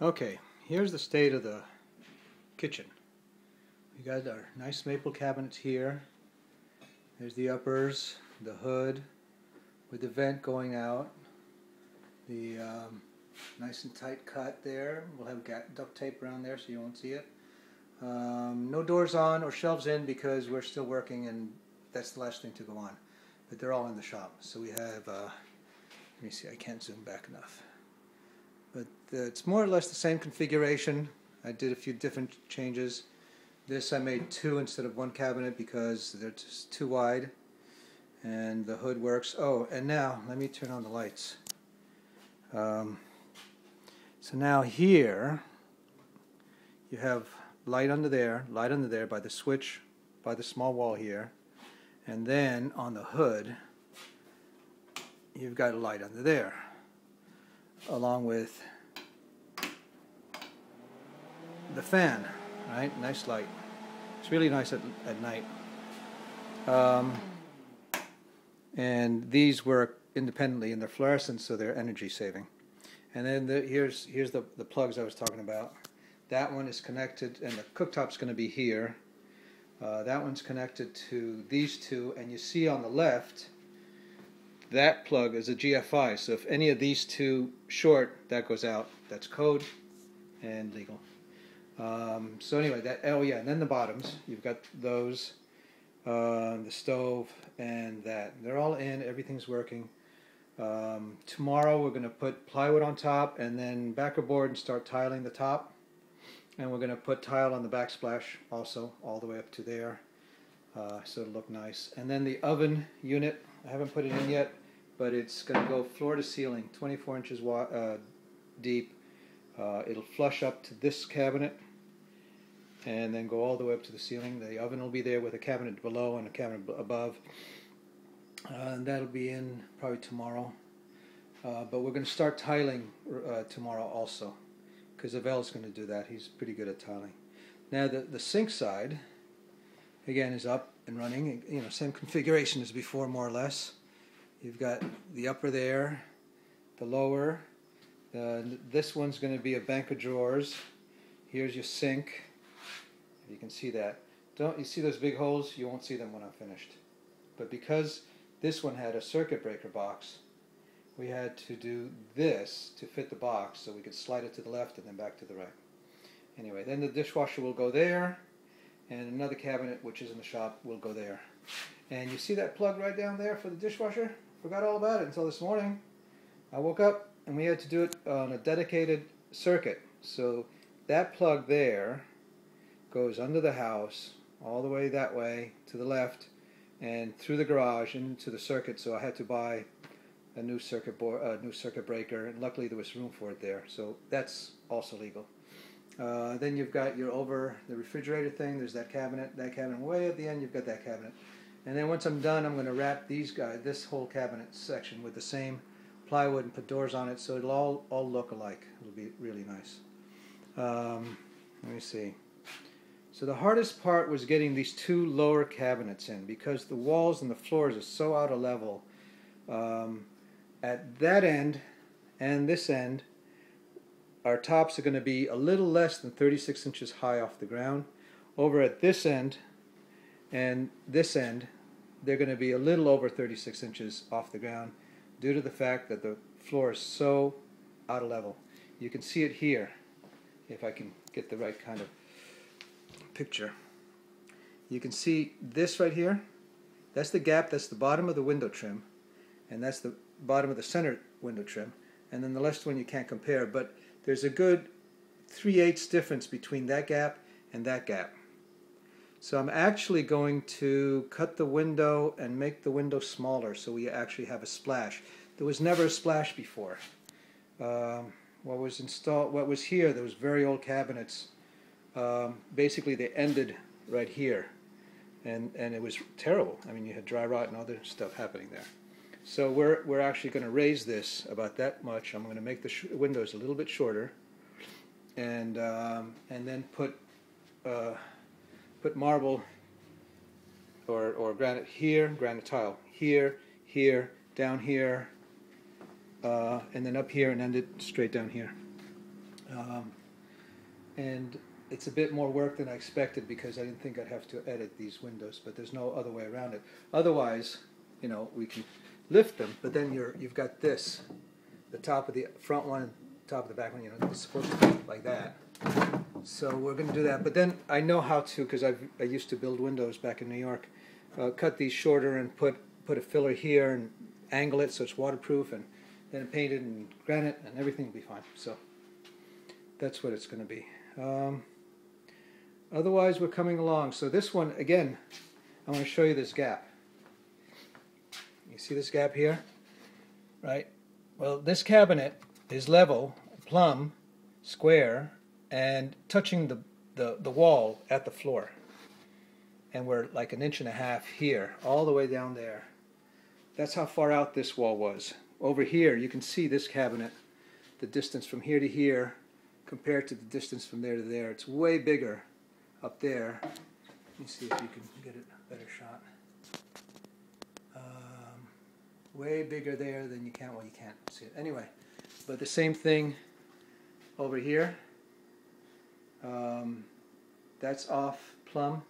Okay, here's the state of the kitchen. We got our nice maple cabinets here. There's the uppers, the hood with the vent going out, the nice and tight cut there. We'll have duct tape around there so you won't see it. No doors on or shelves in because we're still working and that's the last thing to go on. But they're all in the shop. So we have, let me see, I can't zoom back enough. But it's more or less the same configuration. I did a few different changes. This I made 2 instead of 1 cabinet because they're just too wide. And the hood works. Oh, and now let me turn on the lights. So now here you have light under there by the switch, by the small wall here. And then on the hood you've got a light under there, along with the fan, right? Nice light. It's really nice at night. And these work independently, and they're fluorescent, so they're energy saving. And then here's the plugs I was talking about. That one is connected, and the cooktop's going to be here. That one's connected to these two, and you see on the left, that plug is a GFI, so if any of these two short, that goes out. That's code and legal. So anyway, and then the bottoms, you've got those, the stove and that. They're all in, everything's working. Tomorrow we're going to put plywood on top and then backer board and start tiling the top. And we're going to put tile on the backsplash also, all the way up to there, so it'll look nice. And then the oven unit, I haven't put it in yet, but it's going to go floor to ceiling, 24 inches deep. It'll flush up to this cabinet and then go all the way up to the ceiling. The oven will be there with a cabinet below and a cabinet above. And that'll be in probably tomorrow. But we're going to start tiling tomorrow also, because Avel's going to do that. He's pretty good at tiling. Now the sink side, again, is up and running. You know, same configuration as before, more or less. You've got the upper there, the lower. This one's going to be a bank of drawers. Here's your sink. If you can see that. You see those big holes? You won't see them when I'm finished. But because this one had a circuit breaker box, we had to do this to fit the box so we could slide it to the left and then back to the right. Anyway, then the dishwasher will go there, and another cabinet, which is in the shop, will go there. And you see that plug right down there for the dishwasher? Forgot all about it until this morning. I woke up and we had to do it on a dedicated circuit. So that plug there goes under the house, all the way that way to the left, and through the garage into the circuit. So I had to buy a new circuit board, new circuit breaker, and luckily there was room for it there. So that's also legal. Then you've got over the refrigerator thing. There's that cabinet way at the end. You've got that cabinet, and then once I'm done, I'm going to wrap this whole cabinet section with the same plywood and put doors on it, so it'll all look alike. It'll be really nice. Let me see. So the hardest part was getting these 2 lower cabinets in, because the walls and the floors are so out of level. At that end and this end, our tops are going to be a little less than 36 inches high off the ground. Over at this end and this end, they're going to be a little over 36 inches off the ground due to the fact that the floor is so out of level. You can see it here, if I can get the right kind of picture. You can see this right here. That's the gap, that's the bottom of the window trim, and that's the bottom of the center window trim, and then the left one you can't compare, but there's a good 3/8 difference between that gap and that gap. So I'm actually going to cut the window and make the window smaller so we actually have a splash. There was never a splash before. What was here, those very old cabinets, basically they ended right here, and it was terrible. I mean, you had dry rot and other stuff happening there. So we're actually going to raise this about that much. I'm going to make the windows a little bit shorter, and then put marble or granite here, granite tile here, down here, and then up here, and end it straight down here. And it's a bit more work than I expected because I didn't think I'd have to edit these windows, but there's no other way around it. Otherwise, you know, we can lift them, but then you've got this, the top of the front one, top of the back one, you know, it's supposed to be like that. So we're going to do that, but then I know how to, because I used to build windows back in New York, cut these shorter and put a filler here and angle it so it's waterproof, and then paint it in granite and everything will be fine. So that's what it's going to be. Otherwise, we're coming along. So this one, again, I want to show you this gap. You see this gap here? Right? Well, this cabinet is level, plumb, square, and touching the wall at the floor. And we're like 1.5 inches here, all the way down there. That's how far out this wall was. Over here, you can see this cabinet, the distance from here to here, compared to the distance from there to there. It's way bigger up there. Let me see if you can get a better shot. Way bigger there than you can. Well, you can't see it. Anyway, but the same thing over here. That's off plumb.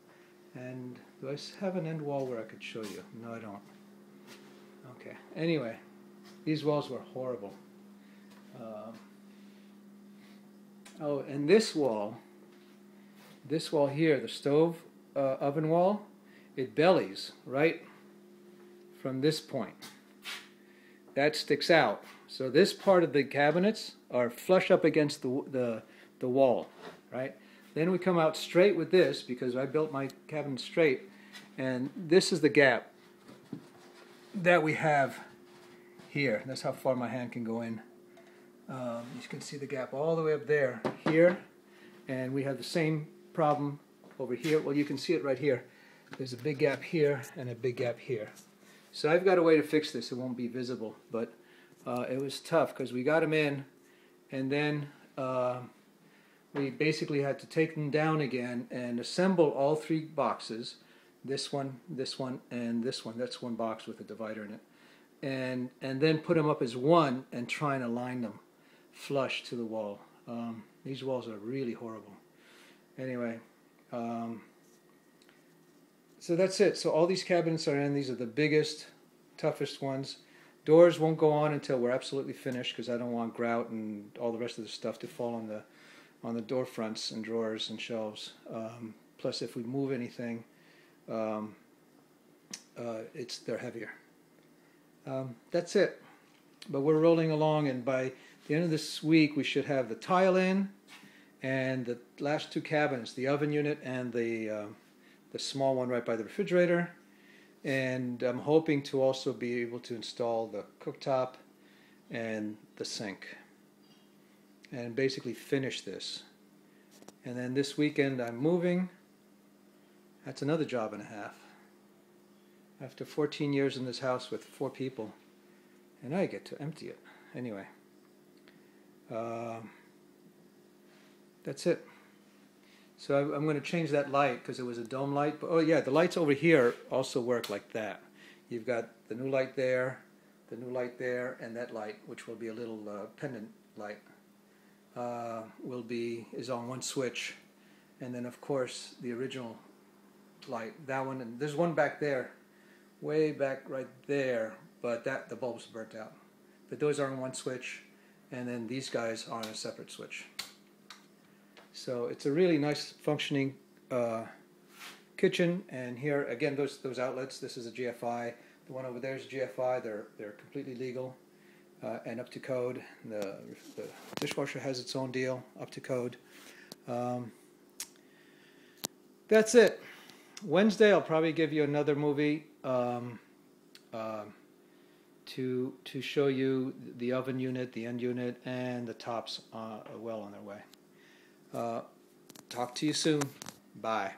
And do I have an end wall where I could show you? No, I don't. Okay. Anyway, these walls were horrible. Oh, and this wall here, the stove oven wall, it bellies right from this point. That sticks out. So this part of the cabinets are flush up against the wall, right? Then we come out straight with this because I built my cabinet straight, and this is the gap that we have here. That's how far my hand can go in. You can see the gap all the way up there, here, and we have the same problem over here. Well, you can see it right here. There's a big gap here and a big gap here. So I've got a way to fix this. It won't be visible, but it was tough because we got them in, and then we basically had to take them down again and assemble all 3 boxes. This one, and this one. That's one box with a divider in it. And then put them up as one and try and align them flush to the wall. These walls are really horrible. Anyway, so that's it. So all these cabinets are in. These are the biggest, toughest ones. Doors won't go on until we're absolutely finished because I don't want grout and all the rest of the stuff to fall on the door fronts and drawers and shelves. Plus, if we move anything, they're heavier. That's it. But we're rolling along, and by the end of this week, we should have the tile in, and the last 2 cabinets, the oven unit and the small one right by the refrigerator. And I'm hoping to also be able to install the cooktop and the sink, and basically finish this. And then this weekend I'm moving. That's another job and a half. After 14 years in this house with 4 people, and I get to empty it. Anyway, that's it. So I'm going to change that light because it was a dome light. But, oh yeah, the lights over here also work like that. You've got the new light there, the new light there, and that light, which will be a little pendant light, is on one switch. And then, of course, the original light, that one, and there's one back there, way back right there, but the bulb's burnt out. But those are on one switch, and then these guys are on a separate switch. So it's a really nice functioning kitchen. And here again, those outlets. This is a GFI. The one over there is a GFI. They're completely legal and up to code. The dishwasher has its own deal, up to code. That's it. Wednesday, I'll probably give you another movie to show you the oven unit, the end unit, and the tops well on their way. Talk to you soon. Bye.